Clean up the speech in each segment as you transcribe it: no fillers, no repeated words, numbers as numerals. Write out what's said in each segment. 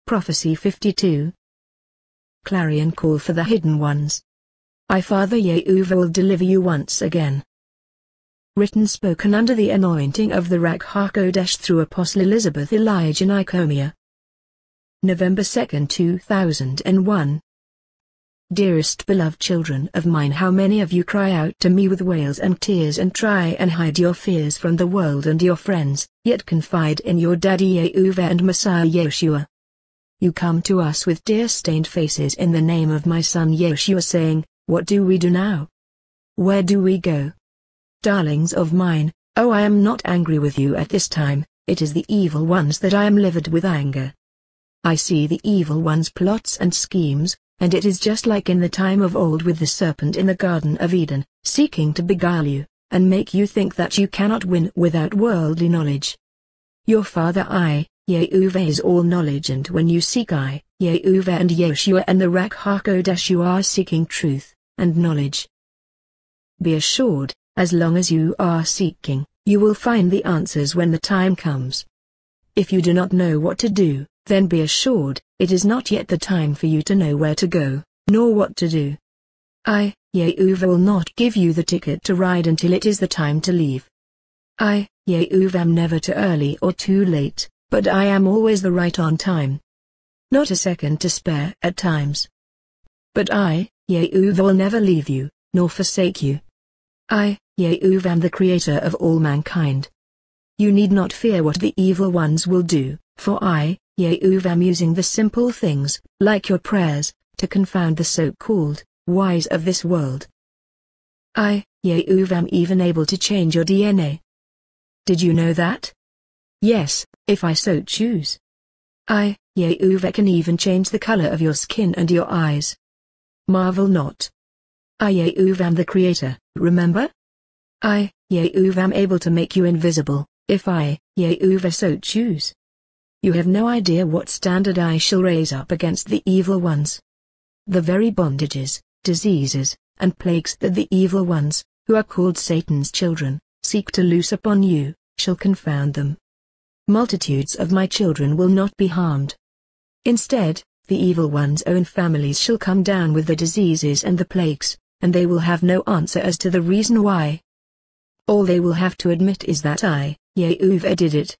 Prophecy 52. Clarion call for the hidden ones. I, Father Yehovah, will deliver you once again. Written spoken under the anointing of the Ruach HaKodesh through Apostle Elizabeth Elijah Nicomia. November 2, 2001. Dearest beloved children of mine, how many of you cry out to me with wails and tears and try and hide your fears from the world and your friends, yet confide in your Daddy Yehovah and Messiah Yeshua. You come to us with tear-stained faces in the name of my Son Yeshua, saying, what do we do now? Where do we go? Darlings of mine, oh, I am not angry with you at this time, it is the evil ones that I am livid with anger. I see the evil ones' plots and schemes, and it is just like in the time of old with the serpent in the Garden of Eden, seeking to beguile you, and make you think that you cannot win without worldly knowledge. Your Father Yehovah is all knowledge, and when you seek Yehovah and Yeshua and the Ruach HaKodesh, you are seeking truth and knowledge. Be assured, as long as you are seeking, you will find the answers when the time comes. If you do not know what to do, then be assured, it is not yet the time for you to know where to go, nor what to do. Yehovah will not give you the ticket to ride until it is the time to leave. Yehovah am never too early or too late, but I am always the right on time. Not a second to spare at times. But Yehovah will never leave you, nor forsake you. Yehovah am the creator of all mankind. You need not fear what the evil ones will do, for Yehovah am using the simple things, like your prayers, to confound the so-called wise of this world. Yehovah am even able to change your DNA. Did you know that? Yes, if I so choose. Yehovah can even change the color of your skin and your eyes. Marvel not. Yehovah am the creator, remember? Yehovah am able to make you invisible, if Yehovah so choose. You have no idea what standard I shall raise up against the evil ones. The very bondages, diseases, and plagues that the evil ones, who are called Satan's children, seek to loose upon you, shall confound them. Multitudes of my children will not be harmed. Instead, the evil ones' own families shall come down with the diseases and the plagues, and they will have no answer as to the reason why. All they will have to admit is that Yehovah did it.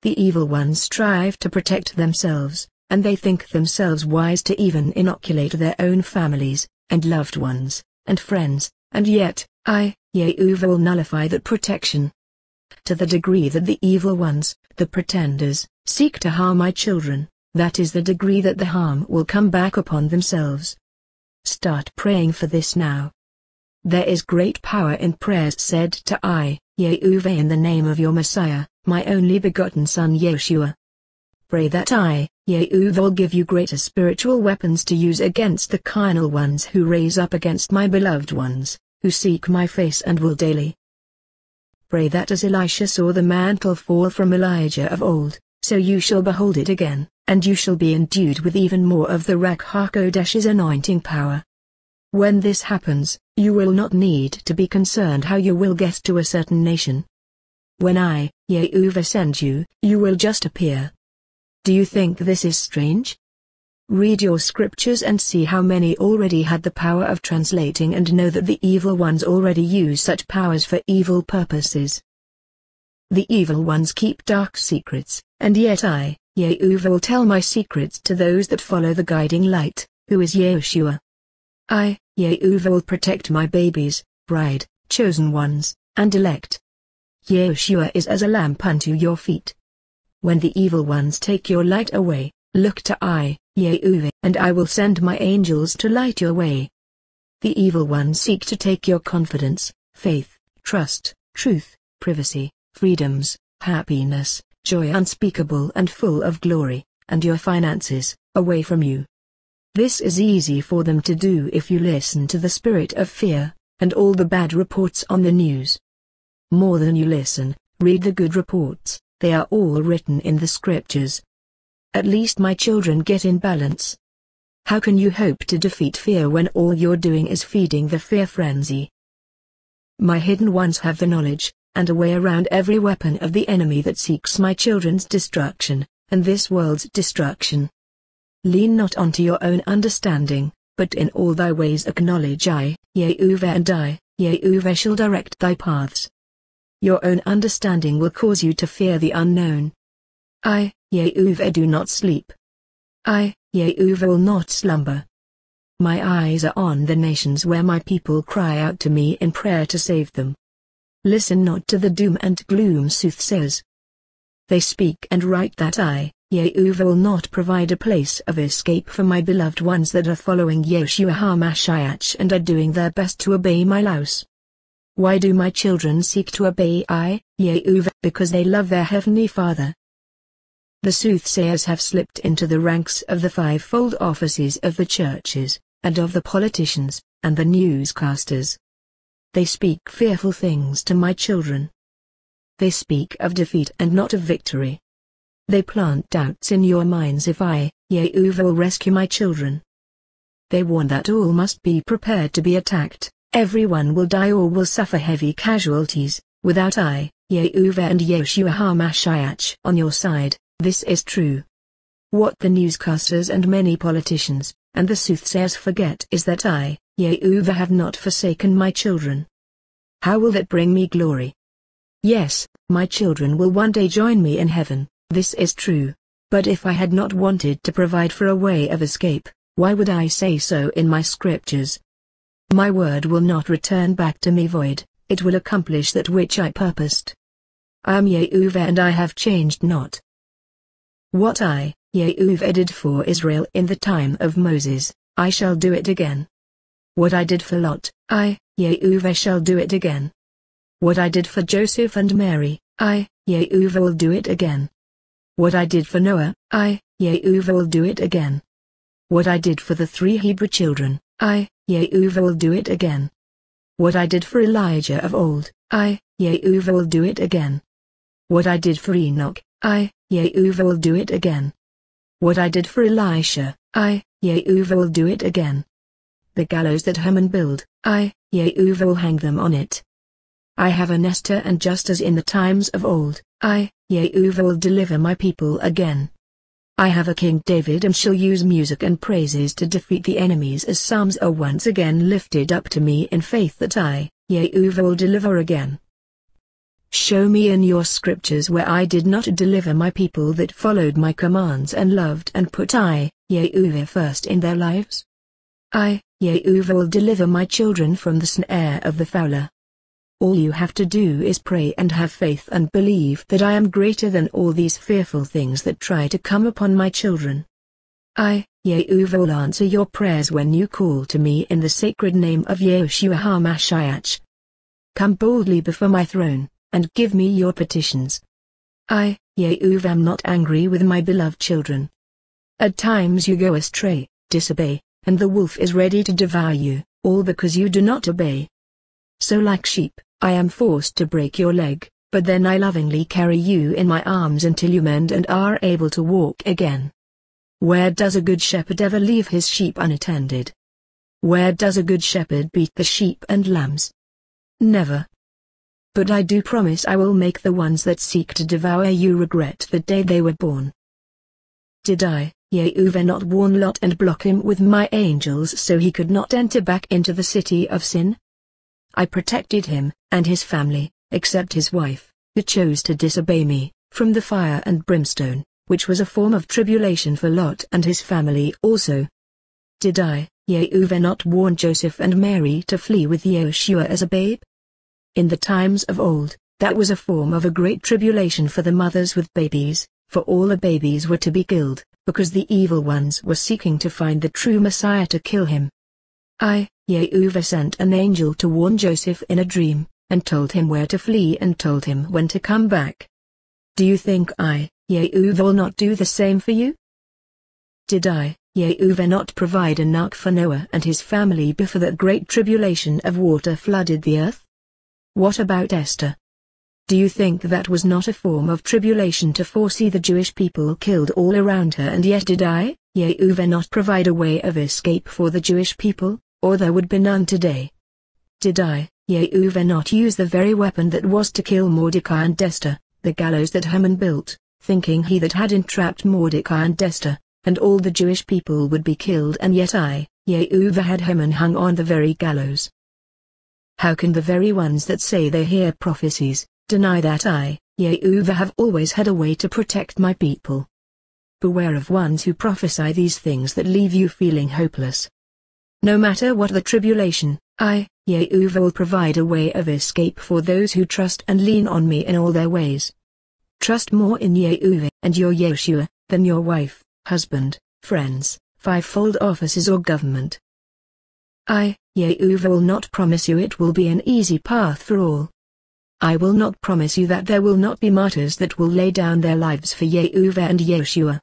The evil ones strive to protect themselves, and they think themselves wise to even inoculate their own families, and loved ones, and friends, and yet, Yehovah will nullify that protection. To the degree that the evil ones, the pretenders, seek to harm my children, that is the degree that the harm will come back upon themselves. Start praying for this now. There is great power in prayers said to Yehovah in the name of your Messiah, my only begotten Son Yeshua. Pray that Yehovah will give you greater spiritual weapons to use against the carnal ones who raise up against my beloved ones, who seek my face and will daily. Pray that as Elisha saw the mantle fall from Elijah of old, so you shall behold it again, and you shall be endued with even more of the Ruach HaKodesh's anointing power. When this happens, you will not need to be concerned how you will get to a certain nation. When Yehovah sends you, you will just appear. Do you think this is strange? Read your scriptures and see how many already had the power of translating and know that the evil ones already use such powers for evil purposes. The evil ones keep dark secrets, and yet Yehovah will tell my secrets to those that follow the guiding light, who is Yeshua. Yehovah will protect my babies, bride, chosen ones, and elect. Yeshua is as a lamp unto your feet. When the evil ones take your light away, look to Yehovah, and I will send my angels to light your way. The evil ones seek to take your confidence, faith, trust, truth, privacy, freedoms, happiness, joy unspeakable and full of glory, and your finances, away from you. This is easy for them to do if you listen to the spirit of fear, and all the bad reports on the news. More than you listen, read the good reports, they are all written in the scriptures. At least my children get in balance. How can you hope to defeat fear when all you're doing is feeding the fear frenzy? My hidden ones have the knowledge, and a way around every weapon of the enemy that seeks my children's destruction, and this world's destruction. Lean not unto your own understanding, but in all thy ways acknowledge I, Yehovah, and I, Yehovah, shall direct thy paths. Your own understanding will cause you to fear the unknown. I, Yehovah, do not sleep. I, Yehovah, will not slumber. My eyes are on the nations where my people cry out to me in prayer to save them. Listen not to the doom and gloom soothsayers. They speak and write that I, Yehovah, will not provide a place of escape for my beloved ones that are following Yeshua HaMashiach and are doing their best to obey my laws. Why do my children seek to obey I, Yehovah? Because they love their Heavenly Father. The soothsayers have slipped into the ranks of the fivefold offices of the churches, and of the politicians, and the newscasters. They speak fearful things to my children. They speak of defeat and not of victory. They plant doubts in your minds if I, Yehovah, will rescue my children. They warn that all must be prepared to be attacked, everyone will die or will suffer heavy casualties, without I, Yehovah, and Yeshua HaMashiach on your side. This is true. What the newscasters and many politicians, and the soothsayers forget is that I, Yehovah, have not forsaken my children. How will that bring me glory? Yes, my children will one day join me in heaven, this is true. But if I had not wanted to provide for a way of escape, why would I say so in my scriptures? My word will not return back to me void, it will accomplish that which I purposed. I am Yehovah, and I have changed not. What I, Yehovah, did for Israel in the time of Moses, I shall do it again. What I did for Lot, I, Yehovah, shall do it again. What I did for Joseph and Mary, I, Yehovah, will do it again. What I did for Noah, I, Yehovah, will do it again. What I did for the 3 Hebrew children, I, Yehovah, will do it again. What I did for Elijah of old, I, Yehovah, will do it again. What I did for Enoch, I, Yehovah, will do it again. What I did for Elisha, I, Yehovah, will do it again. The gallows that Haman build, I, Yehovah, will hang them on it. I have an Esther, and just as in the times of old, I, Yehovah, will deliver my people again. I have a King David, and shall use music and praises to defeat the enemies, as psalms are once again lifted up to me in faith that I, Yehovah, will deliver again. Show me in your scriptures where I did not deliver my people that followed my commands and loved and put I, Yehovah, first in their lives. I, Yehovah, will deliver my children from the snare of the fowler. All you have to do is pray and have faith and believe that I am greater than all these fearful things that try to come upon my children. I, Yehovah, will answer your prayers when you call to me in the sacred name of Yeshua HaMashiach. Come boldly before my throne, and give me your petitions. I, Yehovah, am not angry with my beloved children. At times you go astray, disobey, and the wolf is ready to devour you, all because you do not obey. So like sheep, I am forced to break your leg, but then I lovingly carry you in my arms until you mend and are able to walk again. Where does a good shepherd ever leave his sheep unattended? Where does a good shepherd beat the sheep and lambs? Never. But I do promise I will make the ones that seek to devour you regret the day they were born. Did I, Yehovah, not warn Lot and block him with my angels so he could not enter back into the city of sin? I protected him, and his family, except his wife, who chose to disobey me, from the fire and brimstone, which was a form of tribulation for Lot and his family also. Did I, Yehovah, not warn Joseph and Mary to flee with Yeshua as a babe? In the times of old, that was a form of a great tribulation for the mothers with babies, for all the babies were to be killed, because the evil ones were seeking to find the true Messiah to kill him. I, Yehovah, sent an angel to warn Joseph in a dream, and told him where to flee and told him when to come back. Do you think I, Yehovah, will not do the same for you? Did I, Yehovah, not provide an ark for Noah and his family before that great tribulation of water flooded the earth? What about Esther? Do you think that was not a form of tribulation to foresee the Jewish people killed all around her, and yet did I, Yehovah, not provide a way of escape for the Jewish people, or there would be none today? Did I, Yehovah, not use the very weapon that was to kill Mordecai and Esther, the gallows that Haman built, thinking he that had entrapped Mordecai and Esther, and all the Jewish people would be killed, and yet I, Yehovah, had Haman hung on the very gallows. How can the very ones that say they hear prophecies, deny that I, Yehovah, have always had a way to protect my people? Beware of ones who prophesy these things that leave you feeling hopeless. No matter what the tribulation, I, Yehovah, will provide a way of escape for those who trust and lean on me in all their ways. Trust more in Yehovah and your Yeshua than your wife, husband, friends, fivefold offices or government. I, Yehovah, will not promise you it will be an easy path for all. I will not promise you that there will not be martyrs that will lay down their lives for Yehovah and Yeshua.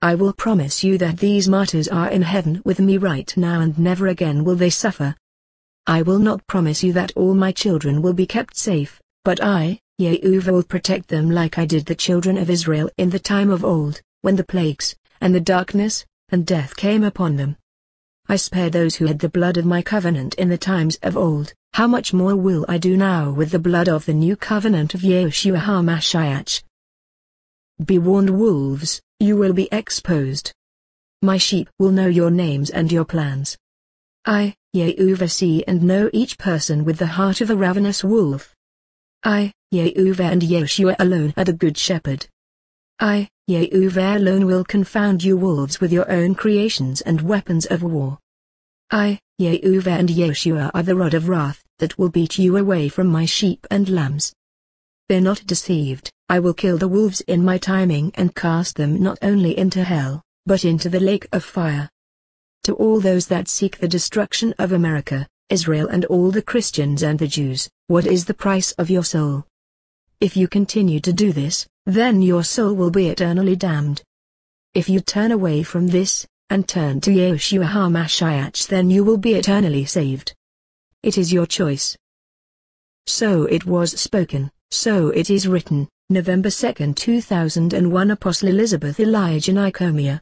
I will promise you that these martyrs are in heaven with me right now and never again will they suffer. I will not promise you that all my children will be kept safe, but I, Yehovah, will protect them like I did the children of Israel in the time of old, when the plagues, and the darkness, and death came upon them. I spared those who had the blood of my covenant in the times of old. How much more will I do now with the blood of the new covenant of Yeshua HaMashiach? Be warned, wolves, you will be exposed. My sheep will know your names and your plans. I, Yehovah, see and know each person with the heart of a ravenous wolf. I, Yehovah and Yeshua alone are the good shepherd. I, Yehovah alone will confound you wolves with your own creations and weapons of war. I, Yehovah and Yeshua are the rod of wrath that will beat you away from my sheep and lambs. Be not deceived, I will kill the wolves in my timing and cast them not only into hell, but into the lake of fire. To all those that seek the destruction of America, Israel and all the Christians and the Jews, what is the price of your soul? If you continue to do this, then your soul will be eternally damned. If you turn away from this, and turn to Yeshua HaMashiach, then you will be eternally saved. It is your choice. So it was spoken, so it is written, November 2, 2001. Apostle Elizabeth Elijah Nicomia.